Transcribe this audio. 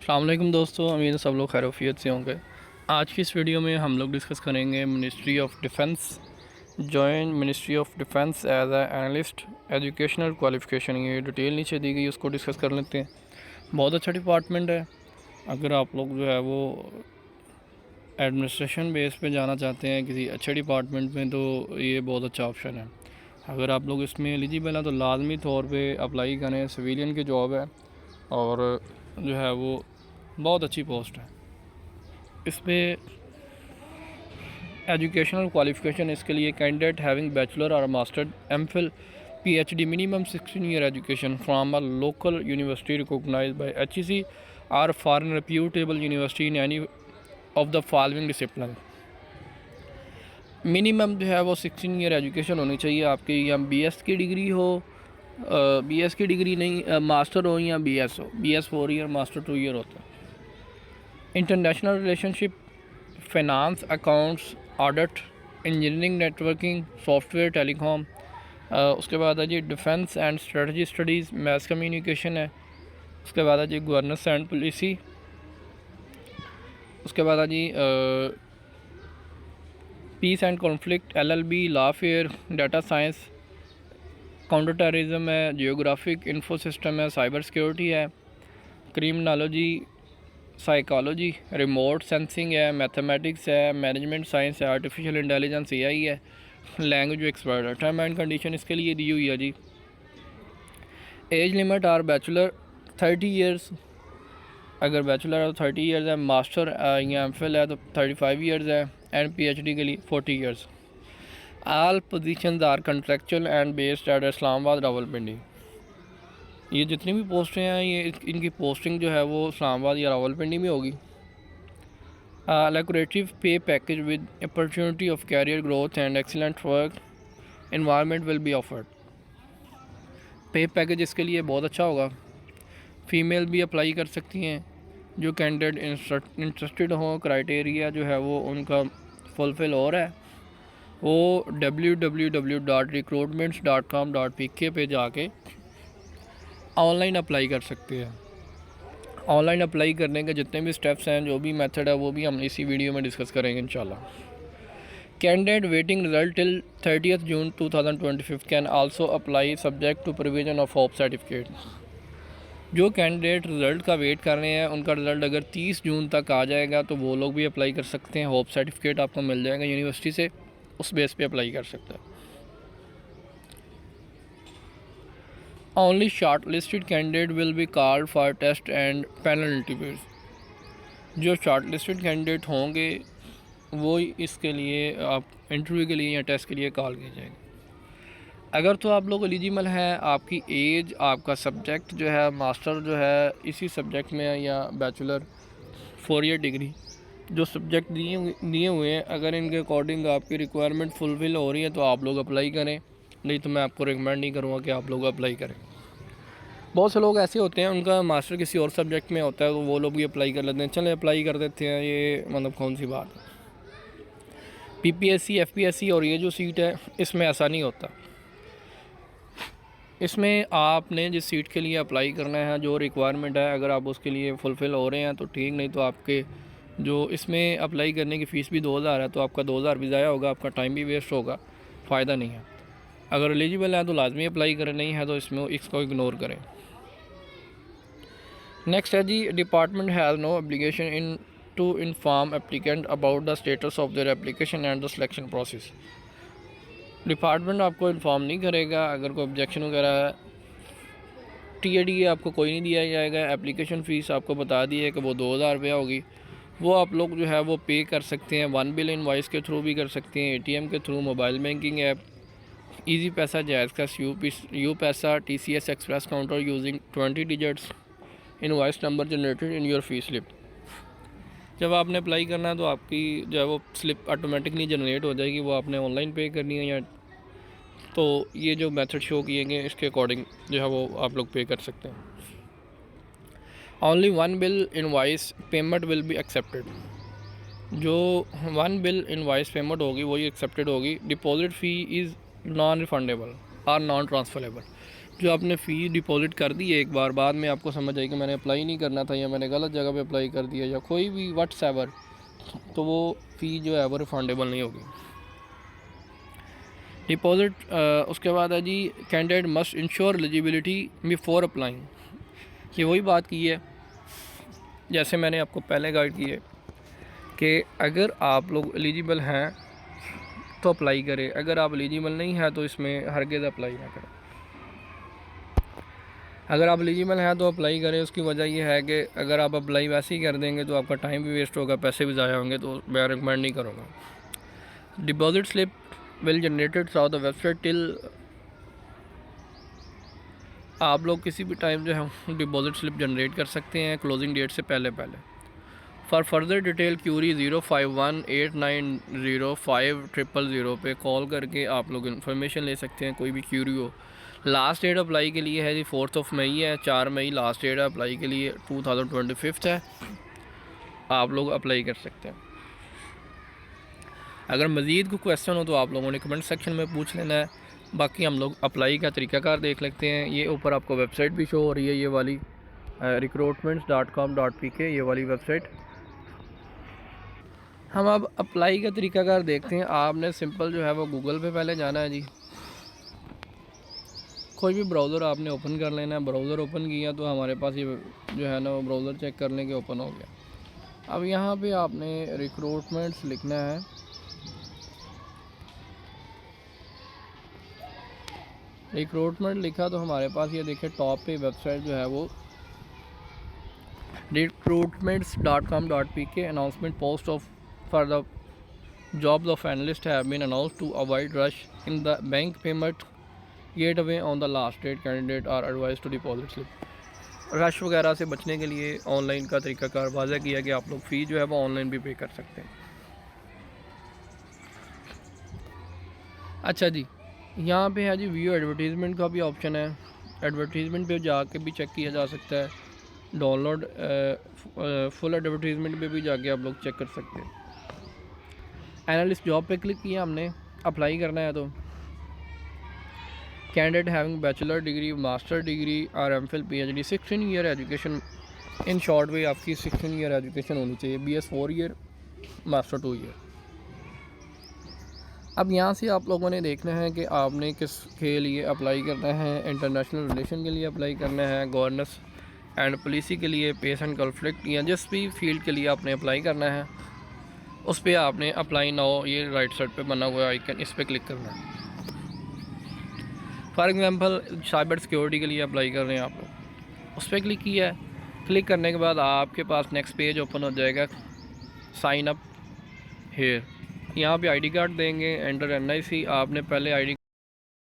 अस्सलाम वालेकुम दोस्तों, उम्मीद है सब लोग खैरियत से होंगे। आज की इस वीडियो में हम लोग डिस्कस करेंगे ministry of defence. Join ministry of defence as a analyst, educational qualification, ये डिटेल नीचे दी गई, उसको डिस्कस कर लेते हैं। बहुत अच्छा डिपार्टमेंट है। अगर आप लोग जो है वो एडमिनिस्ट्रेशन बेस पे जाना चाहते हैं किसी अच्छे डिपार्टमेंट में, तो ये बहुत अच्छा ऑप्शन है। अगर आप लोग इसमें एलिजिबल हैं तो लाजमी तौर पे अप्लाई करें। सिविलियन की जॉब है और जो है वो बहुत अच्छी पोस्ट है। इस पर एजुकेशनल क्वालिफ़िकेशन इसके लिए कैंडिडेट हैविंग बैचलर और master, MPhil, PhD, minimum 16 year education from a local university recognised by HEC और foreign reputable university in any of the following discipline. Minimum जो है वो 16 ईयर एजुकेशन होनी चाहिए आपकी, या बीएस की डिग्री हो, बीएस की डिग्री नहीं, मास्टर हो या बीएस हो। बीएस 4 ईयर, मास्टर 2 ईयर होता है। International relationship, finance, accounts, audit, engineering, networking, software, telecom. उसके बाद है जी defence and strategy studies, mass communication है। उसके बाद है जी गवर्नेंस एंड पॉलिसी। उसके बाद है जी peace and conflict, LLB, lawfare, data science, counter terrorism है, जियोग्राफिक इंफो सिस्टम है, साइबर सिक्योरिटी है, क्रिमिनोलॉजी, साइकोलॉजी, रिमोट सेंसिंग है, मैथमेटिक्स है, मैनेजमेंट साइंस है, आर्टिफिशियल इंटेलिजेंस एआई है, लैंग्वेज एक्सपर्ट है। टर्म एंड कंडीशन इसके लिए दी हुई है जी। Age limit are bachelor 30 years, अगर बैचलर है तो 30 ईयर्स है, मास्टर या एमफिल है तो 35 ईयर्स है, एंड पीएचडी के लिए 40 years. All positions are contractual and based at Islamabad, Rawalpindi. ये जितनी भी पोस्टें हैं ये इनकी पोस्टिंग जो है वो इस्लामाबाद या रावलपिंडी में होगी। lucrative pay package with opportunity of career growth and excellent work environment will be offered। पे पैकेज इसके लिए बहुत अच्छा होगा। फ़ीमेल भी अप्लाई कर सकती हैं जो कैंडिडेट इंटरेस्टेड हो। क्राइटेरिया जो है वो उनका फुलफ़िल हो रहा है। वो www.recruitments.com.pk पे जाके ऑनलाइन अप्लाई कर सकते हैं। ऑनलाइन अप्लाई करने के जितने भी स्टेप्स हैं, जो भी मेथड है, वो भी हम इसी वीडियो में डिस्कस करेंगे इंशाल्लाह। Candidate waiting result till 30 June 2025 can also apply subject to provision of hope certificate. जो कैंडिडेट रिज़ल्ट का वेट कर रहे हैं उनका रिज़ल्ट अगर 30 जून तक आ जाएगा तो वो लोग भी अप्लाई कर सकते हैं। होप सर्टिफिकेट आपको मिल जाएगा यूनिवर्सिटी से, उस बेस पे अप्लाई कर सकते हैं। Only short listed candidate will be called for test and panel interviews. जो शॉर्ट लिस्टेड कैंडिडेट होंगे वो इसके लिए आप इंटरव्यू के लिए या टेस्ट के लिए कॉल किए जाएंगे। अगर तो आप लोग एलिजिबल हैं, आपकी एज, आपका सब्जेक्ट जो है मास्टर जो है इसी सब्जेक्ट में है, या बैचलर 4 ईयर डिग्री, जो सब्जेक्ट दिए हुए हैं, अगर इनके अकॉर्डिंग आपकी रिक्वायरमेंट फुलफ़िल हो रही है तो आप लोग अप्लाई करें। नहीं तो मैं आपको रिकमेंड नहीं करूँगा कि आप लोग अप्लाई करें। बहुत से लोग ऐसे होते हैं उनका मास्टर किसी और सब्जेक्ट में होता है तो वो लोग भी अप्लाई कर लेते हैं। चलें अप्लाई कर देते हैं, ये मतलब कौन सी बात है। पीपीएससी, एफपीएससी और ये जो सीट है इसमें ऐसा नहीं होता। इसमें आपने जिस सीट के लिए अप्लाई करना है, जो रिक्वायरमेंट है, अगर आप उसके लिए फुलफ़िल हो रहे हैं तो ठीक, नहीं तो आपके जो इसमें अप्लाई करने की फ़ीस भी 2000 है, तो आपका 2000 भी ज़ाया होगा, आपका टाइम भी वेस्ट होगा, फ़ायदा नहीं है। अगर एलिजिबल है तो लाजमी अप्लाई करें, नहीं है तो इसमें इसको इग्नोर करें। नेक्स्ट है जी, department has no application in to inform applicant about the status of their application and the selection process. Department आपको इन्फॉर्म नहीं करेगा अगर कोई ऑब्जेक्शन वगैरह है। टीएडी आपको कोई नहीं दिया जाएगा। एप्लीकेशन फ़ीस आपको बता दी है कि वो 2000 रुपया होगी। वो आप लोग जो है वो पे कर सकते हैं। वन बिल इनवॉइस के थ्रू भी कर सकते हैं, एटीएम के through, mobile banking app, easy पैसा, जायज़ कैश, यू पैसा, TCS express counter using 20 digits invoice number generated in your fee slip. जब आपने अप्लाई करना है तो आपकी जो है वो स्लिप ऑटोमेटिकली जनरेट हो जाएगी, वो आपने ऑनलाइन पे करनी है, या तो ये जो मेथड शो किए गए इसके अकॉर्डिंग जो है वो आप लोग पे कर सकते हैं। Only one bill invoice payment will be accepted. जो वन बिल इनवॉइस पेमेंट होगी वही एक्सेप्टेड होगी। Deposit fee is non refundable और नॉन ट्रांसफरेबल। जो आपने फ़ी डिपॉज़िट कर दी है एक बार, बाद में आपको समझ आई कि मैंने अप्लाई नहीं करना था या मैंने गलत जगह पे अप्लाई कर दिया या कोई भी व्हाट्सएवर, तो वो फ़ी जो है वो रिफंडेबल नहीं होगी। डिपॉज़िट उसके बाद है जी, candidate must ensure eligibility before applying. ये वही बात की है जैसे मैंने आपको पहले गाइड की है कि अगर आप लोग एलिजिबल हैं तो अप्लाई करें, अगर आप एलिजिबल नहीं हैं तो इसमें हरगिज़ अप्लाई ना करें। अगर आप एलिजिबल हैं तो अप्लाई करें। उसकी वजह यह है कि अगर आप अप्लाई वैसे ही कर देंगे तो आपका टाइम भी वेस्ट होगा, पैसे भी ज़ाया होंगे, तो मैं रिकमेंड नहीं करूँगा। Deposit slip will generated through the website till, आप लोग किसी भी टाइम जो है डिपॉजिट स्लिप जनरेट कर सकते हैं क्लोजिंग डेट से पहले। फॉर फर्दर डिटेल क्यूरी 051890500 पे कॉल करके आप लोग इन्फॉर्मेशन ले सकते हैं, कोई भी क्यूरी हो। लास्ट डेट अप्लाई के लिए है जी 4 मई है, 4 मई लास्ट डेट है अप्लाई के लिए, 2025 है, आप लोग अप्लाई कर सकते हैं। अगर मज़ीद कोई क्वेश्चन हो तो आप लोगों ने कमेंट सेक्शन में पूछ लेना है। बाकी हम लोग अप्लाई का तरीकाकार देख लेते हैं। ये ऊपर आपको वेबसाइट भी शो हो रही है, ये वाली recruitments.com.pk, ये वाली वेबसाइट। हम अब अप्लाई का तरीकाकार देखते हैं। आपने सिंपल जो है वो गूगल पे पहले जाना है जी, कोई भी ब्राउज़र आपने ओपन कर लेना है। ब्राउज़र ओपन किया तो हमारे पास ये जो है ना वो ब्राउज़र चेक कर लें कि ओपन हो गया। अब यहाँ पे आपने रिक्रूटमेंट्स लिखना है। रिक्रूटमेंट लिखा तो हमारे पास ये देखिए टॉप पे वेबसाइट जो है वो recruitments.com.pk, announcement post of for the jobs of analyst have been announced to avoid rush in the bank payment gateway on the last date, candidate are advised to deposit slip। Rush वगैरह से बचने के लिए online का तरीकाकार वाज़ह किया कि आप लोग फ़ी जो है वो ऑनलाइन भी पे कर सकते हैं। अच्छा जी, यहाँ पे है जी व्यू एडवर्टीज़मेंट का भी ऑप्शन है। एडवर्टीज़मेंट पे जाके भी चेक किया जा सकता है। डाउनलोड फुल एडवर्टीज़मेंट पे भी जाके आप लोग चेक कर सकते हैं। एनालिस्ट जॉब पे क्लिक किया हमने, अप्लाई करना है। तो candidate having bachelor degree, master degree और MPhil PhD, 16 year education, in short way आपकी 16 ईयर एजुकेशन होनी चाहिए। BS 4 year, master 2 year. अब यहाँ से आप लोगों ने देखना है कि आपने किस के लिए अप्लाई करना है। इंटरनेशनल रिलेशन के लिए अप्लाई करना है, गवर्नेंस एंड पॉलिसी के लिए, पेस एंड कॉन्फ्लिक्ट, या जिस भी फील्ड के लिए आपने अप्लाई करना है उस पर आपने अप्लाई नाउ, ये राइट साइड पे बना हुआ आइकन, इस पर क्लिक करना है। फॉर एग्जांपल साइबर सिक्योरिटी के लिए अप्लाई कर रहे हैं आप लोग, उस पर क्लिक किया है। क्लिक करने के बाद आपके पास नेक्स्ट पेज ओपन हो जाएगा, साइन अप हेयर। यहाँ पे आईडी कार्ड देंगे, एंटर NIC। आपने पहले आईडी